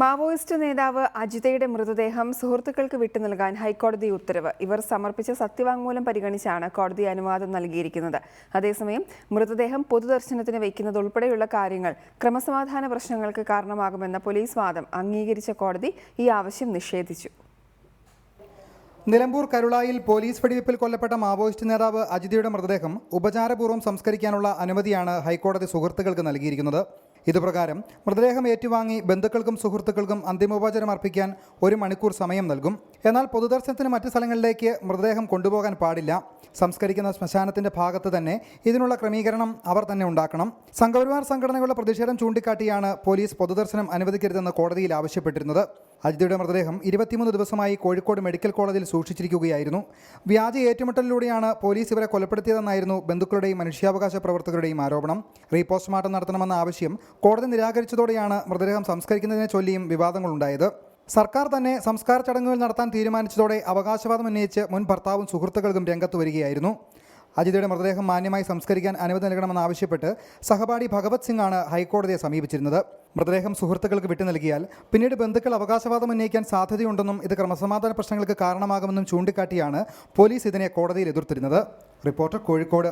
Maoist നേതാവ് അജിതയുടെ മൃതദേഹം സുഹൃത്തുക്കൾക്ക് വിട്ടുനൽകാൻ ഹൈക്കോടതി ഉത്തരവ്. ഇവർ സമർപ്പിച്ച സത്യവാങ്മൂലം പരിഗണിച്ചാണ് കോടതി അനുവാദം നൽകിയിരിക്കുന്നത്. അതേസമയം മൃതദേഹം പൊതുദർശനത്തിന് വയ്ക്കുന്നത് ഉൾപ്പെടെയുള്ള കാര്യങ്ങൾ ക്രമസമാധാന പ്രശ്നങ്ങൾക്ക് കാരണമാകുമെന്ന പോലീസ് വാദം അംഗീകരിച്ച കോടതി ഈ ആവശ്യം നിഷേധിച്ചു. നിലമ്പൂർ കരുളായിൽ പോലീസ് വെടിവയ്പിൽ കൊല്ലപ്പെട്ട മാവോയിസ്റ്റ് നേതാവ് അജിതയുടെ മൃതദേഹം ഉപചാരപൂർവ്വം സംസ്കരിക്കാനുള്ള അനുമതിയാണ് ഹൈക്കോടതി സുഹൃത്തുക്കൾക്ക് നൽകിയിരിക്കുന്നത്. ഇതുപ്രകാരം മൃതദേഹം ഏറ്റുവാങ്ങി ബന്ധുക്കൾക്കും സുഹൃത്തുക്കൾക്കും അന്തിമോപചാരം അർപ്പിക്കാൻ 1 മണിക്കൂർ സമയം നൽകും. എന്നാൽ പൊതുദർശനത്തിന് മറ്റ് സ്ഥലങ്ങളിലേക്ക് മൃതദേഹം കൊണ്ടുപോകാൻ പാടില്ല. സംസ്കരിക്കുന്ന ശ്മശാനത്തിന്റെ ഭാഗത്ത് തന്നെ ഇതിനുള്ള ക്രമീകരണം അവർ തന്നെ ഉണ്ടാക്കണം. സംഘപരിവാർ സംഘടനകളുടെ പ്രതിഷേധം ചൂണ്ടിക്കാട്ടിയാണ് പോലീസ് പൊതുദർശനം അനുവദിക്കരുതെന്ന് കോടതിയിൽ ആവശ്യപ്പെട്ടിരുന്നത്. അജിതയുടെ മൃതദേഹം 23 ദിവസമായി കോഴിക്കോട് മെഡിക്കൽ കോളേജിൽ സൂക്ഷിച്ചിരിക്കുകയായിരുന്നു. വ്യാജ ഏറ്റുമുട്ടലിലൂടെയാണ് പോലീസ് ഇവരെ കൊലപ്പെടുത്തിയതെന്നായിരുന്നു ബന്ധുക്കളുടെയും മനുഷ്യാവകാശ പ്രവർത്തകരുടെയും ആരോപണം. റീപോസ്റ്റ്മോർട്ടം നടത്തണമെന്ന ആവശ്യം കോടതി നിരാകരിച്ചതോടെയാണ് മൃതദേഹം സംസ്കരിക്കുന്നതിനെ ചൊല്ലിയും വിവാദങ്ങളുണ്ടായത്. സർക്കാർ തന്നെ സംസ്കാര ചടങ്ങുകൾ നടത്താൻ തീരുമാനിച്ചതോടെ അവകാശവാദം ഉന്നയിച്ച് മുൻ ഭർത്താവും സുഹൃത്തുക്കൾക്കും രംഗത്ത് വരികയായിരുന്നു. അജിതയുടെ മൃതദേഹം മാന്യമായി സംസ്കരിക്കാൻ അനുമതി നൽകണമെന്നാവശ്യപ്പെട്ട് സഹപാഠി ഭഗവത് സിംഗ് ആണ് ഹൈക്കോടതിയെ സമീപിച്ചിരുന്നത്. മൃതദേഹം സുഹൃത്തുക്കൾക്ക് വിട്ടു നൽകിയാൽ പിന്നീട് ബന്ധുക്കൾ അവകാശവാദം ഉന്നയിക്കാൻ സാധ്യതയുണ്ടെന്നും ഇത് ക്രമസമാധാന പ്രശ്നങ്ങൾക്ക് കാരണമാകുമെന്നും ചൂണ്ടിക്കാട്ടിയാണ് പോലീസ് ഇതിനെ കോടതിയിൽ എതിർത്തിരുന്നത്. റിപ്പോർട്ടർ, കോഴിക്കോട്.